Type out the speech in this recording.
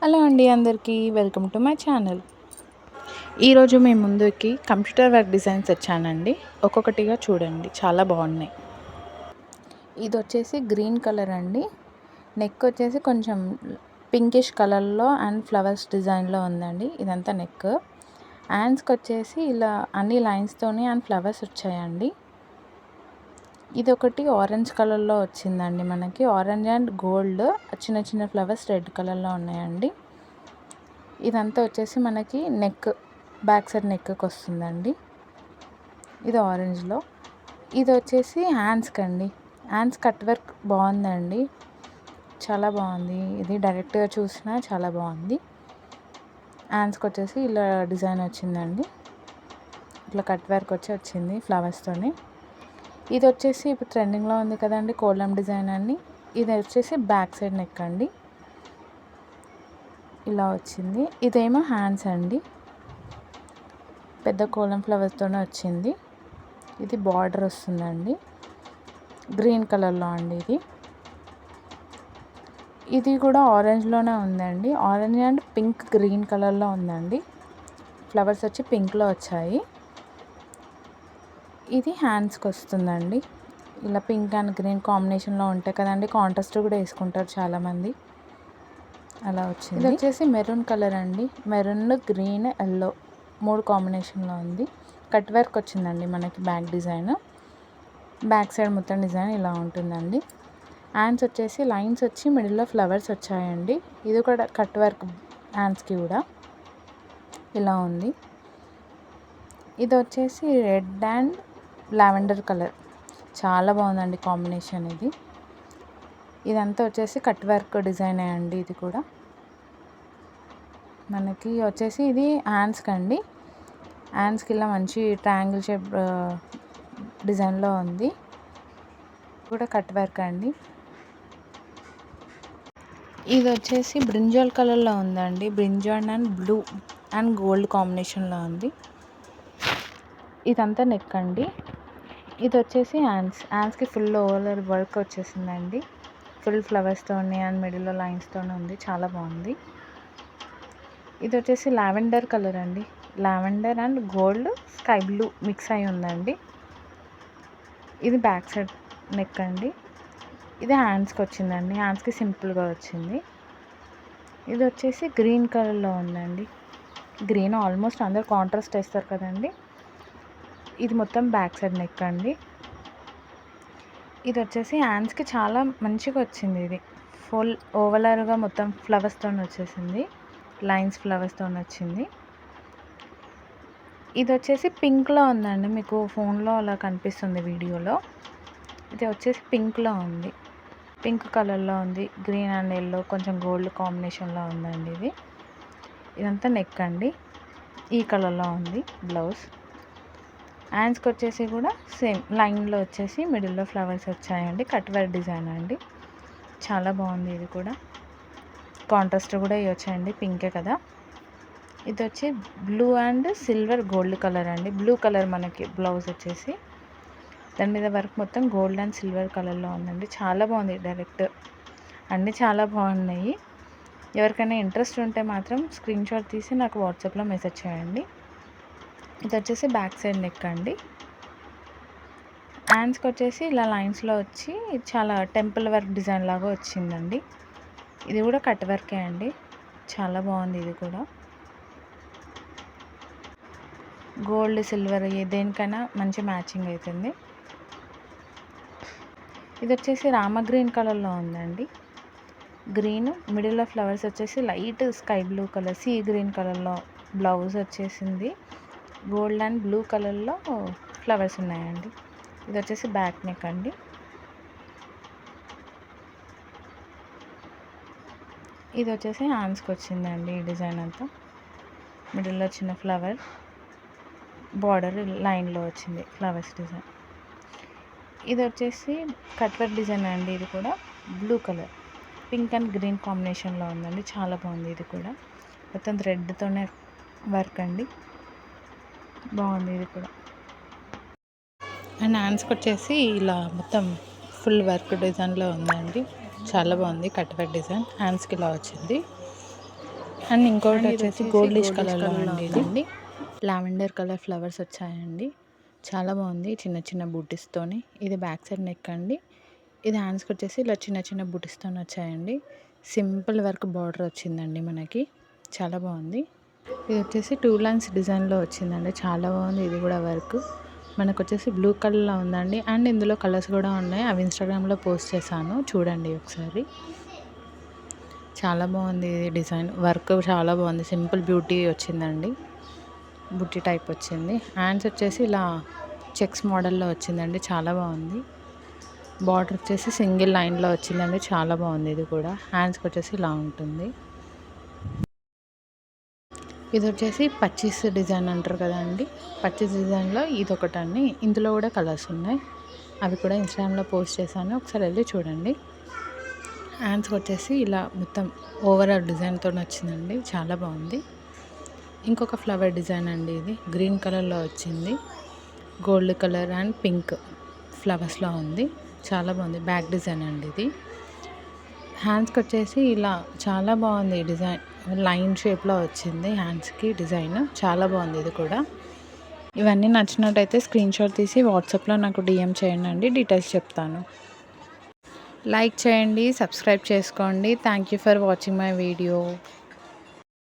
Hello అండి, అందరికీ welcome to my channel. ఈరోజు మీ ముందుకి కంప్యూటర్ వర్క్ డిజైన్స్ వచ్చానండి. ఒక్కొక్కటిగా చూడండి, చాలా బాగున్నాయి. ఇది వచ్చేసి గ్రీన్ కలర్ అండి. నెక్ వచ్చేసి కొంచెం పింకిష్ కలర్లో అండ్ ఫ్లవర్స్ డిజైన్లో ఉందండి. ఇదంతా నెక్. హ్యాండ్స్కి వచ్చేసి ఇలా అన్ని లైన్స్తోని అండ్ ఫ్లవర్స్ వచ్చాయండి. ఇది ఒకటి ఆరెంజ్ కలర్లో వచ్చిందండి. మనకి ఆరెంజ్ అండ్ గోల్డ్ చిన్న చిన్న ఫ్లవర్స్ రెడ్ కలర్లో ఉన్నాయండి. ఇదంతా వచ్చేసి మనకి నెక్, బ్యాక్ సైడ్ నెక్కి వస్తుందండి. ఇది ఆరెంజ్లో. ఇది వచ్చేసి హ్యాండ్స్కి అండి. హ్యాండ్స్ కట్ వర్క్ బాగుందండి, చాలా బాగుంది. ఇది డైరెక్ట్గా చూసినా చాలా బాగుంది. హ్యాండ్స్కి వచ్చేసి ఇలా డిజైన్ వచ్చిందండి. ఇట్లా కట్ వర్క్ వచ్చింది ఫ్లవర్స్తోని. ఇది వచ్చేసి ఇప్పుడు ట్రెండింగ్లో ఉంది కదండి, కోలం డిజైన్ అని. ఇది వచ్చేసి బ్యాక్ సైడ్ నెక్ అండి, ఇలా వచ్చింది. ఇదేమో హ్యాండ్స్ అండి, పెద్ద కోలం ఫ్లవర్స్తోనే వచ్చింది. ఇది బార్డర్ వస్తుందండి, గ్రీన్ కలర్లో అండి. ఇది కూడా ఆరెంజ్లోనే ఉందండి. ఆరెంజ్ అండ్ పింక్ గ్రీన్ కలర్లో ఉందండి. ఫ్లవర్స్ వచ్చి పింక్లో వచ్చాయి. ఇది హ్యాండ్స్కి వస్తుందండి. ఇలా పింక్ అండ్ గ్రీన్ కాంబినేషన్లో ఉంటాయి కదండి, కాంట్రాస్ట్ కూడా వేసుకుంటారు చాలామంది. అలా వచ్చింది. ఇది వచ్చేసి మెరూన్ కలర్ అండి. మెరూన్, గ్రీన్, ఎల్లో 3 కాంబినేషన్లో ఉంది. కట్ వర్క్ వచ్చిందండి మనకి బ్యాక్ డిజైన్. బ్యాక్ సైడ్ మొత్తం డిజైన్ ఇలా ఉంటుందండి. హ్యాండ్స్ వచ్చేసి లైన్స్ వచ్చి మిడిల్లో ఫ్లవర్స్ వచ్చాయండి. ఇది కూడా కట్ వర్క్ హ్యాండ్స్కి కూడా ఇలా ఉంది. ఇది వచ్చేసి రెడ్ అండ్ లావెండర్ కలర్, చాలా బాగుందండి కాంబినేషన్. ఇదంతా వచ్చేసి కట్ వర్క్ డిజైన్ అండి. ఇది కూడా మనకి వచ్చేసి ఇది హ్యాండ్స్కి అండి. హ్యాండ్స్కి ఇలా మంచి ట్రయాంగిల్ షేప్ డిజైన్లో ఉంది. కూడా కట్ వర్క్ అండి. ఇది వచ్చేసి బ్రింజాల్ కలర్లో ఉందండి. Brinjal and blue and gold కాంబినేషన్లో ఉంది. ఇదంతా నెక్ అండి. ఇది వచ్చేసి హ్యాండ్స్కి ఫుల్ ఓవర్ వర్క్ వచ్చేసిందండి. ఫుల్ ఫ్లవర్స్తోని అండ్ మిడిల్లో లైన్స్తో ఉంది, చాలా బాగుంది. ఇది వచ్చేసి లావెండర్ కలర్ అండి. Lavender and gold sky blue mix అయి ఉందండి. ఇది బ్యాక్ సైడ్ నెక్ అండి. ఇది హ్యాండ్స్కి వచ్చిందండి. హ్యాండ్స్కి సింపుల్గా వచ్చింది. ఇది వచ్చేసి గ్రీన్ కలర్లో ఉందండి. గ్రీన్ ఆల్మోస్ట్ అందరు కాంట్రాస్ట్ వేస్తారు కదండి. ఇది మొత్తం బ్యాక్ సైడ్ నెక్ అండి. ఇది వచ్చేసి హ్యాండ్స్కి చాలా మంచిగా వచ్చింది. ఇది ఫుల్ ఓవలర్గా మొత్తం ఫ్లవర్స్తో వచ్చేసింది, లైన్స్ ఫ్లవర్స్తో వచ్చింది. ఇది వచ్చేసి పింక్లో ఉందండి. మీకు ఫోన్లో అలా కనిపిస్తుంది వీడియోలో. ఇది వచ్చేసి పింక్లో ఉంది, పింక్ కలర్లో ఉంది. గ్రీన్ అండ్ ఎల్లో కొంచెం గోల్డ్ కాంబినేషన్లో ఉందండి. ఇదంతా నెక్ అండి. ఈ కలర్లో ఉంది బ్లౌజ్. హ్యాండ్స్కి వచ్చేసి కూడా సేమ్ లైన్లో వచ్చేసి మిడిల్లో ఫ్లవర్స్ వచ్చాయండి. కట్ వర్క్ డిజైన్ అండి, చాలా బాగుంది. ఇది కూడా కాంట్రాస్ట్ కూడా ఇవ్వచ్చండి, పింకే కదా. ఇది వచ్చి blue and silver gold colour అండి. బ్లూ కలర్ మనకి బ్లౌజ్ వచ్చేసి, దాని మీద వర్క్ మొత్తం గోల్డ్ అండ్ సిల్వర్ కలర్లో ఉందండి. చాలా బాగుంది. డైరెక్ట్ అన్నీ చాలా బాగున్నాయి. ఎవరికైనా ఇంట్రెస్ట్ ఉంటే మాత్రం స్క్రీన్ షాట్ తీసి నాకు వాట్సాప్లో మెసేజ్ చేయండి. ఇది వచ్చేసి బ్యాక్ సైడ్ నెక్ అండి. హ్యాండ్స్కి వచ్చేసి ఇలా లైన్స్లో వచ్చి చాలా టెంపుల్ వర్క్ డిజైన్ లాగా వచ్చిందండి. ఇది కూడా కట్ వర్కే అండి, చాలా బాగుంది. ఇది కూడా గోల్డ్ సిల్వర్ దేనికైనా మంచి మ్యాచింగ్ అవుతుంది. ఇది వచ్చేసి రామ గ్రీన్ కలర్లో ఉందండి. గ్రీన్ మిడిల్లో ఫ్లవర్స్ వచ్చేసి light sky blue colour, sea green కలర్లో బ్లౌజ్ వచ్చేసింది. గోల్డ్ అండ్ బ్లూ కలర్లో ఫ్లవర్స్ ఉన్నాయండి. ఇది వచ్చేసి బ్యాక్ నెక్ అండి. ఇది వచ్చేసి హ్యాండ్స్కి వచ్చిందండి. ఈ డిజైన్ అంతా మిడిల్లో చిన్న ఫ్లవర్ బార్డర్ లైన్లో వచ్చింది ఫ్లవర్స్ డిజైన్. ఇది వచ్చేసి కట్ వర్క్ డిజైన్ అండి. ఇది కూడా blue colour, pink and green కాంబినేషన్లో ఉందండి, చాలా బాగుంది. ఇది కూడా మొత్తం థ్రెడ్తోనే వర్క్ అండి, బాగుంది. ఇది కూడా అండ్ హ్యాండ్స్కి వచ్చేసి ఇలా మొత్తం ఫుల్ వర్క్ డిజైన్లో ఉందండి, చాలా బాగుంది. కట్ వర్క్ డిజైన్ హ్యాండ్స్కి ఇలా వచ్చింది. అండ్ ఇంకొకటి వచ్చేసి గోల్డిష్ కలర్లో అండి లావెండర్ కలర్ ఫ్లవర్స్ వచ్చాయండి. చాలా బాగుంది చిన్న చిన్న బూటీస్తోని. ఇది బ్యాక్ సైడ్ నెక్ అండి. ఇది హ్యాండ్స్కి వచ్చేసి ఇలా చిన్న చిన్న బూటీస్తో వచ్చాయండి. సింపుల్ వర్క్ బార్డర్ వచ్చిందండి మనకి, చాలా బాగుంది. ఇది వచ్చేసి 2 లైన్స్ డిజైన్లో వచ్చిందండి, చాలా బాగుంది. ఇది కూడా వర్క్ మనకు వచ్చేసి బ్లూ కలర్లో ఉందండి. అండ్ ఇందులో కలర్స్ కూడా ఉన్నాయి, అవి ఇన్స్టాగ్రామ్లో పోస్ట్ చేశాను, చూడండి ఒకసారి. చాలా బాగుంది ఇది డిజైన్, వర్క్ చాలా బాగుంది. సింపుల్ బ్యూటీ వచ్చిందండి, బుట్టి టైప్ వచ్చింది. హ్యాండ్స్ వచ్చేసి ఇలా చెక్స్ మోడల్లో వచ్చిందండి, చాలా బాగుంది. బార్డర్ వచ్చేసి సింగిల్ లైన్లో వచ్చిందండి, చాలా బాగుంది. ఇది కూడా హ్యాండ్స్కి వచ్చేసి ఇలా ఉంటుంది. ఇది వచ్చేసి పచ్చీస్ డిజైన్ అంటారు కదండి, పచ్చీస్ డిజైన్లో ఇది ఒకటండి. ఇందులో కూడా కలర్స్ ఉన్నాయి, అవి కూడా ఇన్స్టాగ్రామ్లో పోస్ట్ చేశాను, ఒకసారి వెళ్ళి చూడండి. హ్యాండ్స్కి వచ్చేసి ఇలా మొత్తం ఓవరాల్ డిజైన్తో వచ్చిందండి, చాలా బాగుంది. ఇంకొక ఫ్లవర్ డిజైన్ అండి, ఇది గ్రీన్ కలర్లో వచ్చింది, గోల్డ్ కలర్ అండ్ పింక్ ఫ్లవర్స్లో ఉంది, చాలా బాగుంది. బ్యాక్ డిజైన్ అండి ఇది. హ్యాండ్స్కి వచ్చేసి ఇలా చాలా బాగుంది డిజైన్, లైన్ షేప్లో వచ్చింది హ్యాండ్స్కి డిజైన్, చాలా బాగుంది ఇది కూడా. ఇవన్నీ నచ్చినట్టయితే స్క్రీన్ షాట్ తీసి వాట్సాప్లో నాకు DM చేయండి అండి, డీటెయిల్స్ చెప్తాను. లైక్ చేయండి, సబ్స్క్రైబ్ చేసుకోండి. Thank you for watching my video.